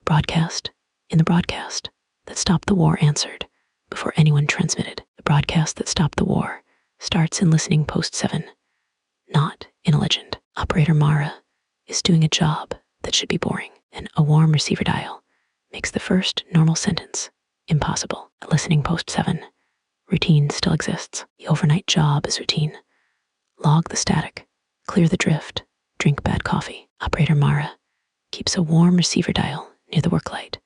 In the broadcast that stopped the war answered before anyone transmitted. The broadcast that stopped the war starts in listening post 7, not in a legend. Operator Mara is doing a job that should be boring, and a warm receiver dial makes the first normal sentence impossible. At listening post 7, routine still exists. The overnight job is routine. Log the static, clear the drift, drink bad coffee. Operator Mara keeps a warm receiver dial near the work light,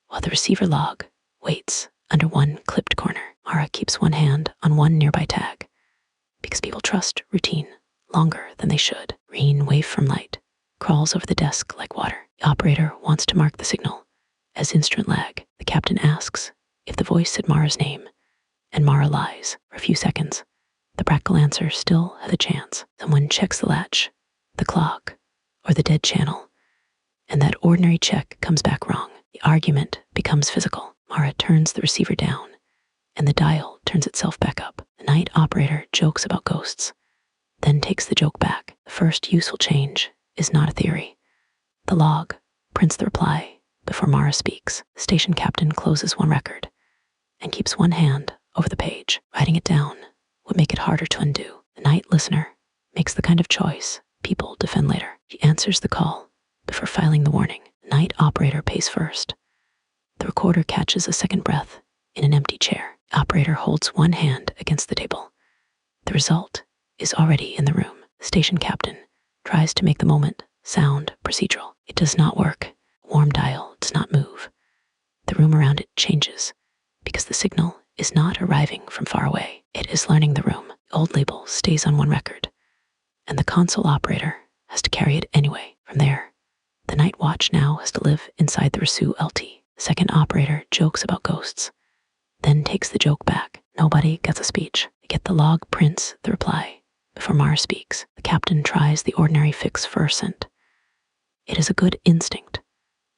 while the receiver log waits under one clipped corner. Mara keeps one hand on one nearby tag, because people trust routine longer than they should. Green wave from light crawls over the desk like water. The operator wants to mark the signal as instrument lag. The captain asks if the voice said Mara's name, and Mara lies for a few seconds. The practical answer still has a chance. Someone checks the latch, the clock, or the dead channel, and that ordinary check comes back wrong. The argument becomes physical. Mara turns the receiver down, and the dial turns itself back up. The night operator jokes about ghosts, then takes the joke back. The first useful change is not a theory. The log prints the reply before Mara speaks. The station captain closes one record and keeps one hand over the page. Writing it down would make it harder to undo. The night listener makes the kind of choice people defend later. She answers the call before filing the warning. The night operator pays first. The recorder catches a second breath in an empty chair. The operator holds one hand against the table. The result is already in the room. The station captain tries to make the moment sound procedural. It does not work. Warm dial does not move. The room around it changes because the signal is not arriving from far away. It is learning the room. The old label stays on one record, and the console operator has to carry it anyway. From there, the night watch now has to live inside the Rasu LT. The second operator jokes about ghosts, then takes the joke back. Nobody gets a speech. They get the log prints the reply before Mara speaks. The captain tries the ordinary fix for sent. It is a good instinct,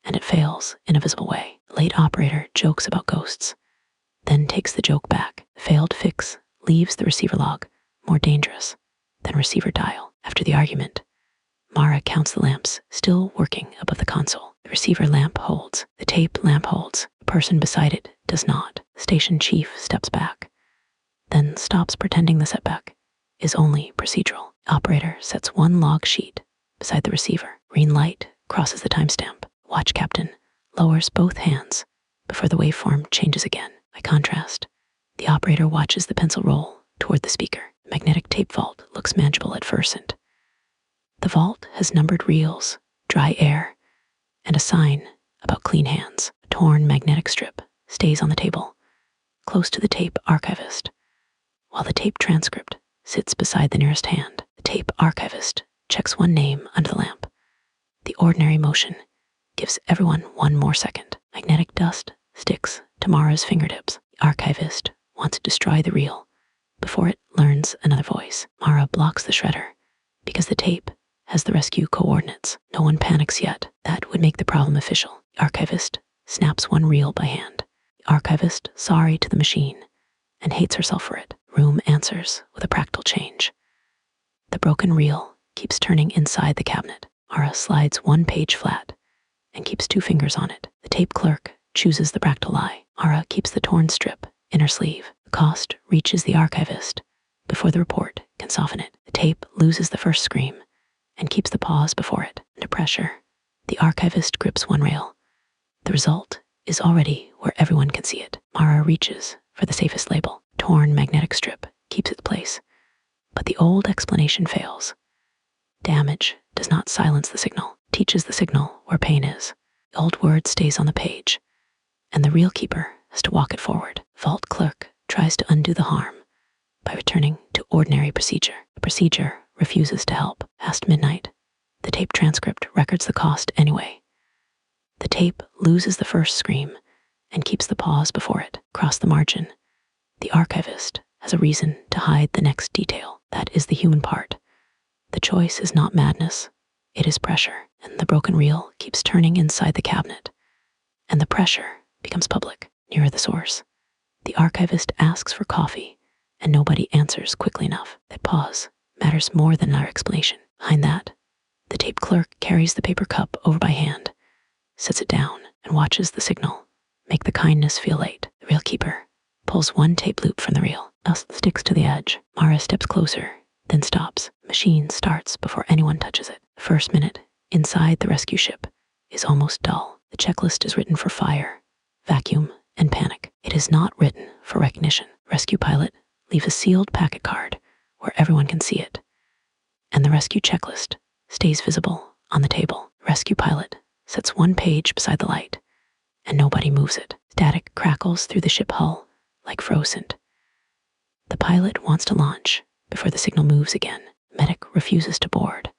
and it fails in a visible way. The late operator jokes about ghosts, then takes the joke back. The failed fix leaves the receiver log more dangerous than receiver dial. After the argument, Mara counts the lamps still working above the console. The receiver lamp holds. The tape lamp holds. The person beside it does not. The station chief steps back, then stops pretending the setback is only procedural. The operator sets one log sheet beside the receiver. Green light crosses the timestamp. Watch captain lowers both hands before the waveform changes again. By contrast, the operator watches the pencil roll toward the speaker. The magnetic tape vault looks manageable at first. The vault has numbered reels, dry air, and a sign about clean hands. A torn magnetic strip stays on the table, close to the tape archivist, while the tape transcript sits beside the nearest hand. The tape archivist checks one name under the lamp. The ordinary motion gives everyone one more second. Magnetic dust sticks to Mara's fingertips. The archivist wants to destroy the reel before it learns another voice. Mara blocks the shredder because the tape has the rescue coordinates. No one panics yet. That would make the problem official. The archivist snaps one reel by hand. The archivist, sorry to the machine, and hates herself for it. Room answers with a practical change. The broken reel keeps turning inside the cabinet. Mara slides one page flat and keeps two fingers on it. The tape clerk chooses the practical lie. Mara keeps the torn strip in her sleeve. The cost reaches the archivist before the report can soften it. The tape loses the first scream and keeps the pause before it. Under pressure, the archivist grips one rail. The result is already where everyone can see it. Mara reaches for the safest label. Torn magnetic strip keeps its place, but the old explanation fails. Damage does not silence the signal, teaches the signal where pain is. The old word stays on the page, and the reel keeper has to walk it forward. Vault clerk tries to undo the harm by returning to ordinary procedure. The procedure refuses to help. Past midnight, the tape transcript records the cost anyway. The tape loses the first scream and keeps the pause before it. Across the margin, the archivist has a reason to hide the next detail. That is the human part. The choice is not madness, it is pressure, and the broken reel keeps turning inside the cabinet, and the pressure becomes public, nearer the source. The archivist asks for coffee, and nobody answers quickly enough. That pause matters more than our explanation. Behind that, the tape clerk carries the paper cup over by hand, sets it down, and watches the signal make the kindness feel late. The reel keeper pulls one tape loop from the reel, sticks to the edge. Mara steps closer, then stops. The machine starts before anyone touches it. The first minute inside the rescue ship is almost dull. The checklist is written for fire, vacuum, and panic. It is not written for recognition. Rescue pilot, leave a sealed packet card where everyone can see it, and the rescue checklist stays visible on the table. Rescue pilot sets one page beside the light, and nobody moves it. Static crackles through the ship hull like frozen. The pilot wants to launch before the signal moves again. The medic refuses to board.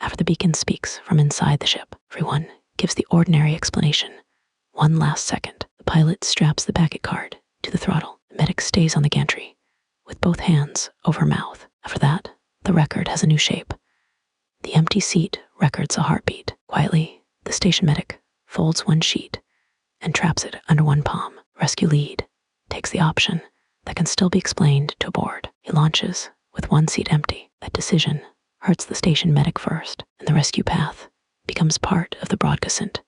After the beacon speaks from inside the ship, everyone gives the ordinary explanation. One last second. The pilot straps the packet card to the throttle. The medic stays on the gantry with both hands over her mouth. After that, the record has a new shape. The empty seat records a heartbeat. Quietly, the station medic folds one sheet and traps it under one palm. Rescue lead takes the option that can still be explained to board. He launches with one seat empty. That decision hurts the station medic first, and the rescue path becomes part of the broadcast.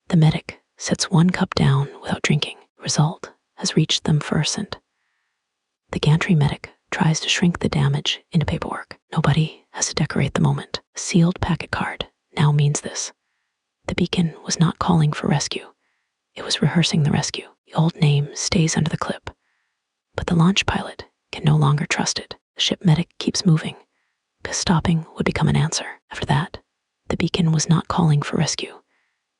The medic sets one cup down without drinking. Result has reached them first. The gantry medic tries to shrink the damage into paperwork. Nobody has to decorate the moment. A sealed packet card now means this. The beacon was not calling for rescue. It was rehearsing the rescue. The old name stays under the clip, but the launch pilot can no longer trust it. The ship medic keeps moving, because stopping would become an answer. After that, the beacon was not calling for rescue.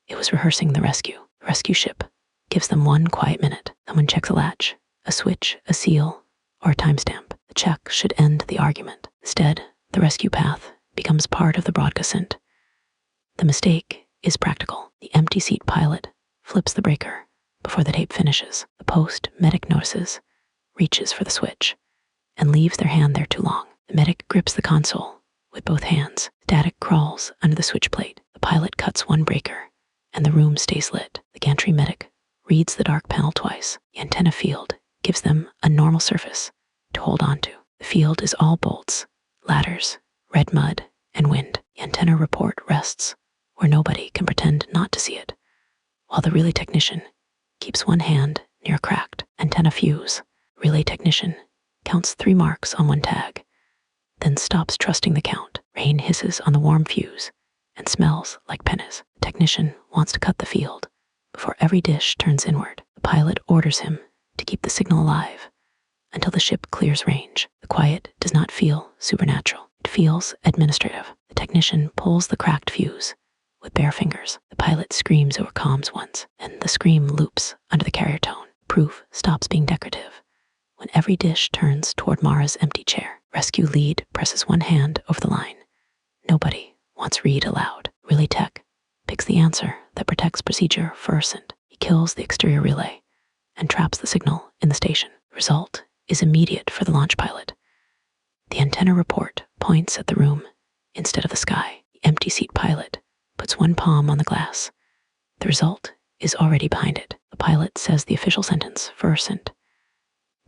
It was rehearsing the rescue. The rescue ship gives them one quiet minute. Someone checks a latch, a switch, a seal, or a timestamp. The check should end the argument. Instead, the rescue path becomes part of the broadcast. The mistake is practical. The empty seat pilot flips the breaker before the tape finishes. The post medic notices, reaches for the switch, and leaves their hand there too long. The medic grips the console with both hands. Static crawls under the switch plate. The pilot cuts one breaker, and the room stays lit. The gantry medic reads the dark panel twice. The antenna field gives them a normal surface to hold onto. The field is all bolts, ladders, red mud, and wind. The antenna report rests where nobody can pretend not to see it, while the relay technician keeps one hand near a cracked antenna fuse. Relay technician counts 3 marks on one tag, then stops trusting the count. Rain hisses on the warm fuse and smells like pennies. The technician wants to cut the field before every dish turns inward. The pilot orders him to keep the signal alive until the ship clears range. The quiet does not feel supernatural. It feels administrative. The technician pulls the cracked fuse with bare fingers. The pilot screams over comms once, and the scream loops under the carrier tone. Proof stops being decorative when every dish turns toward Mara's empty chair. Rescue lead presses one hand over the line. Nobody wants read aloud. Relay tech picks the answer that protects procedure first, and he kills the exterior relay and traps the signal in the station. The result is immediate for the launch pilot. The antenna report points at the room instead of the sky. The empty seat pilot puts one palm on the glass. The result is already behind it. The pilot says the official sentence first, and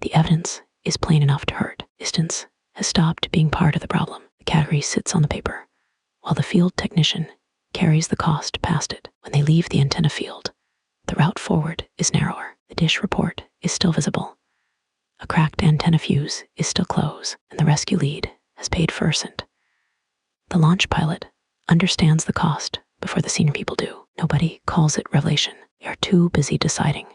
the evidence is plain enough to hurt. Distance has stopped being part of the problem. The category sits on the paper, while the field technician carries the cost past it. When they leave the antenna field, the route forward is narrower. The dish report is still visible. A cracked antenna fuse is still closed, and the rescue lead has paid first. The launch pilot understands the cost before the senior people do. Nobody calls it revelation. They are too busy deciding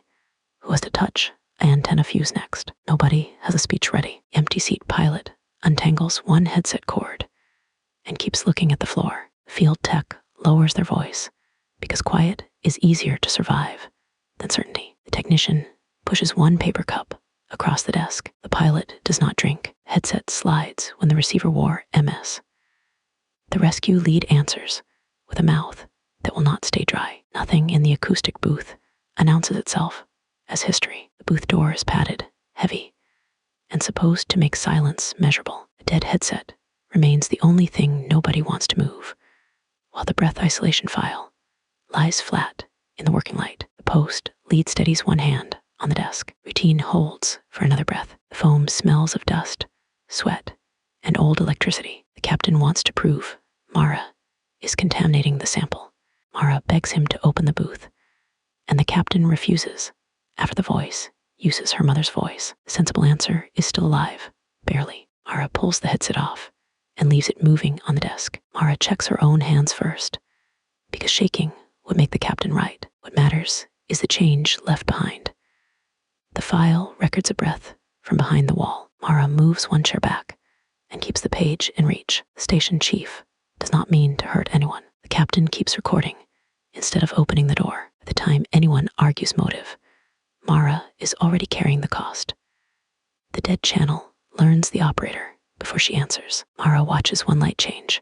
who has to touch an antenna fuse next. Nobody has a speech ready. The empty seat pilot untangles one headset cord and keeps looking at the floor. Field tech lowers their voice because quiet is easier to survive than certainty. The technician pushes one paper cup across the desk. The pilot does not drink. Headset slides when the receiver wore MS. The rescue lead answers with a mouth that will not stay dry. Nothing in the acoustic booth announces itself as history. The booth door is padded, heavy, and supposed to make silence measurable. A dead headset remains the only thing nobody wants to move, while the breath isolation file lies flat in the working light. The post lead steadies one hand on the desk. Routine holds for another breath. The foam smells of dust, sweat, and old electricity. The captain wants to prove Mara is contaminating the sample. Mara begs him to open the booth, captain refuses, after the voice uses her mother's voice. The sensible answer is still alive, barely. Mara pulls the headset off and leaves it moving on the desk. Mara checks her own hands first, because shaking would make the captain right. What matters is the change left behind. The file records a breath from behind the wall. Mara moves one chair back and keeps the page in reach. The station chief does not mean to hurt anyone. The captain keeps recording instead of opening the door. By the time anyone argues motive, Mara is already carrying the cost. The dead channel learns the operator before she answers. Mara watches one light change.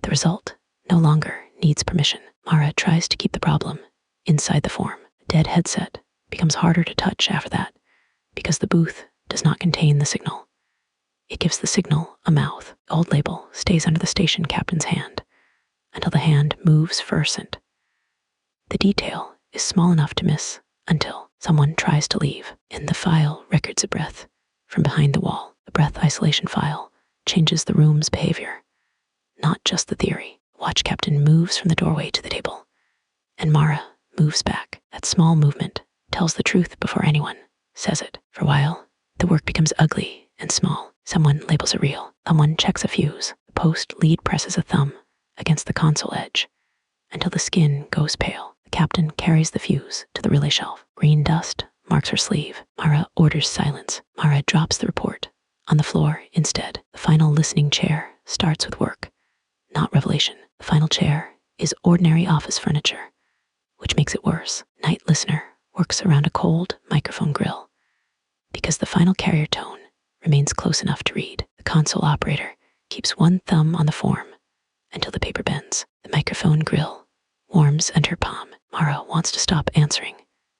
The result no longer needs permission. Mara tries to keep the problem inside the form. The dead headset becomes harder to touch after that because the booth does not contain the signal. It gives the signal a mouth. The old label stays under the station captain's hand until the hand moves for ascent. The detail is small enough to miss until someone tries to leave. And the file records a breath from behind the wall. The breath isolation file changes the room's behavior, not just the theory. The watch captain moves from the doorway to the table, and Mara moves back. That small movement tells the truth before anyone says it. For a while, the work becomes ugly and small. Someone labels a reel. Someone checks a fuse. The post lead presses a thumb against the console edge until the skin goes pale. The captain carries the fuse to the relay shelf. Green dust marks her sleeve. Mara orders silence. Mara drops the report on the floor instead. The final listening chair starts with work, not revelation. The final chair is ordinary office furniture, which makes it worse. Night listener works around a cold microphone grill because the final carrier tone remains close enough to read. The console operator keeps one thumb on the form until the paper bends. The microphone grill warms under her palm. Mara wants to stop answering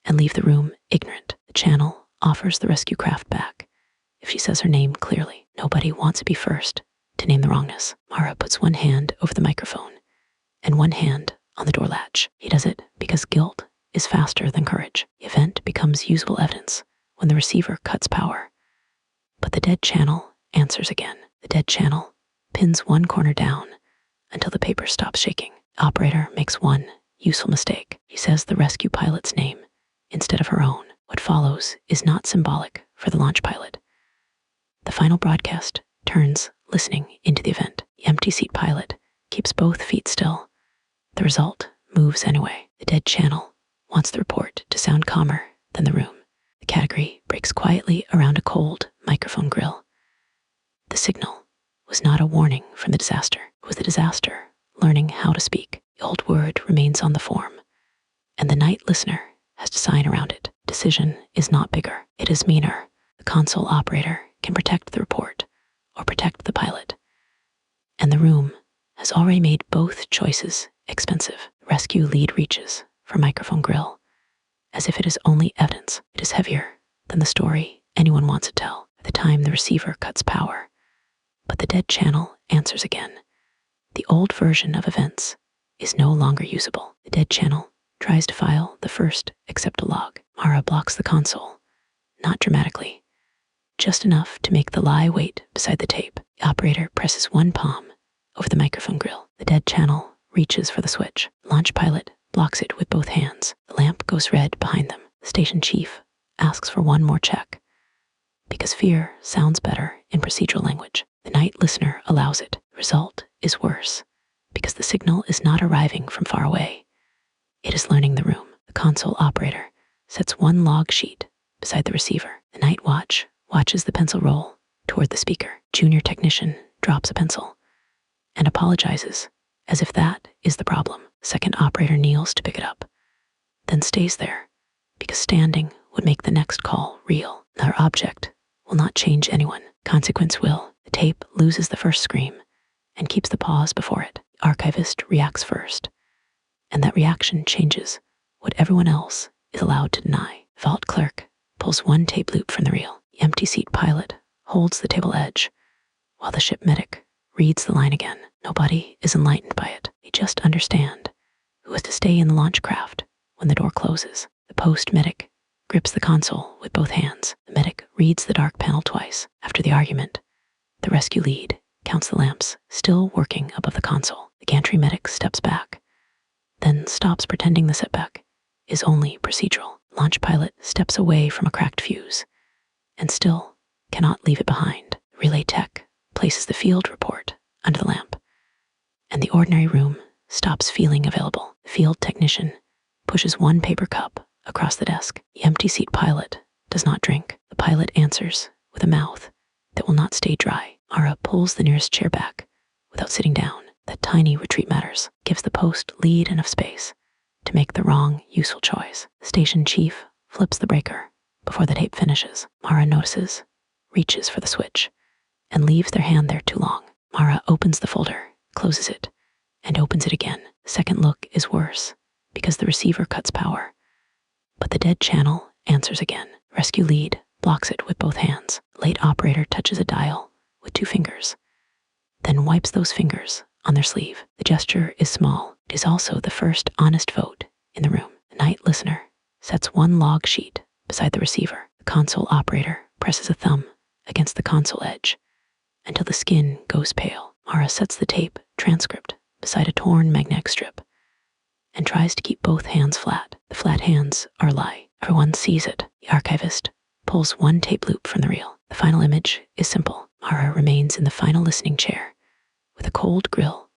and leave the room ignorant. The channel offers the rescue craft back if she says her name clearly. Nobody wants to be first to name the wrongness. Mara puts one hand over the microphone and one hand on the door latch. He does it because guilt is faster than courage. The event becomes usable evidence when the receiver cuts power. But the dead channel answers again. The dead channel pins one corner down until the paper stops shaking. The operator makes one useful mistake. He says the rescue pilot's name instead of her own. What follows is not symbolic for the launch pilot. The final broadcast turns listening into the event. The empty seat pilot keeps both feet still. The result moves anyway. The dead channel wants the report to sound calmer than the room. The category breaks quietly around a cold microphone grill. The signal was not a warning from the disaster. It was the disaster learning how to speak. The old word remains on the form, and the night listener has to sign around it. Decision is not bigger. It is meaner. The console operator can protect the report or protect the pilot. And the room has already made both choices expensive. The rescue lead reaches for microphone grill as if it is only evidence. It is heavier than the story anyone wants to tell. By the time the receiver cuts power, but the dead channel answers again. The old version of events is no longer usable. The dead channel tries to file the first accept a log. Mara blocks the console, not dramatically, just enough to make the lie wait beside the tape. The operator presses one palm over the microphone grill. The dead channel reaches for the switch. The launch pilot blocks it with both hands. The lamp goes red behind them. The station chief asks for one more check because fear sounds better in procedural language. The night listener allows it. The result is worse because the signal is not arriving from far away. It is learning the room. The console operator sets one log sheet beside the receiver. The night watch watches the pencil roll toward the speaker. Junior technician drops a pencil and apologizes as if that is the problem. Second operator kneels to pick it up, then stays there because standing would make the next call real. Another object will not change anyone. Consequence will. The tape loses the first scream and keeps the pause before it. The archivist reacts first, and that reaction changes what everyone else is allowed to deny. Vault clerk pulls one tape loop from the reel. The empty seat pilot holds the table edge, while the ship medic reads the line again. Nobody is enlightened by it. They just understand who is to stay in the launch craft when the door closes. The post medic grips the console with both hands. The medic reads the dark panel twice. After the argument, the rescue lead counts the lamps still working above the console. The gantry medic steps back, then stops pretending the setback is only procedural. Launch pilot steps away from a cracked fuse and still cannot leave it behind. Relay tech places the field report under the lamp, and the ordinary room stops feeling available. The field technician pushes one paper cup across the desk. The empty seat pilot does not drink. The pilot answers with a mouth that will not stay dry. Mara pulls the nearest chair back without sitting down. That tiny retreat matters, gives the post lead enough space to make the wrong, useful choice. The station chief flips the breaker before the tape finishes. Mara notices, reaches for the switch, and leaves their hand there too long. Mara opens the folder, closes it, and opens it again. The second look is worse because the receiver cuts power, but the dead channel answers again. Rescue lead blocks it with both hands. Late operator touches a dial with 2 fingers, then wipes those fingers on their sleeve. The gesture is small. It is also the first honest vote in the room. The night listener sets one log sheet beside the receiver. The console operator presses a thumb against the console edge until the skin goes pale. Mara sets the tape transcript beside a torn magnetic strip and tries to keep both hands flat. The flat hands are a lie. Everyone sees it. The archivist pulls one tape loop from the reel. The final image is simple. Mara remains in the final listening chair with a cold grill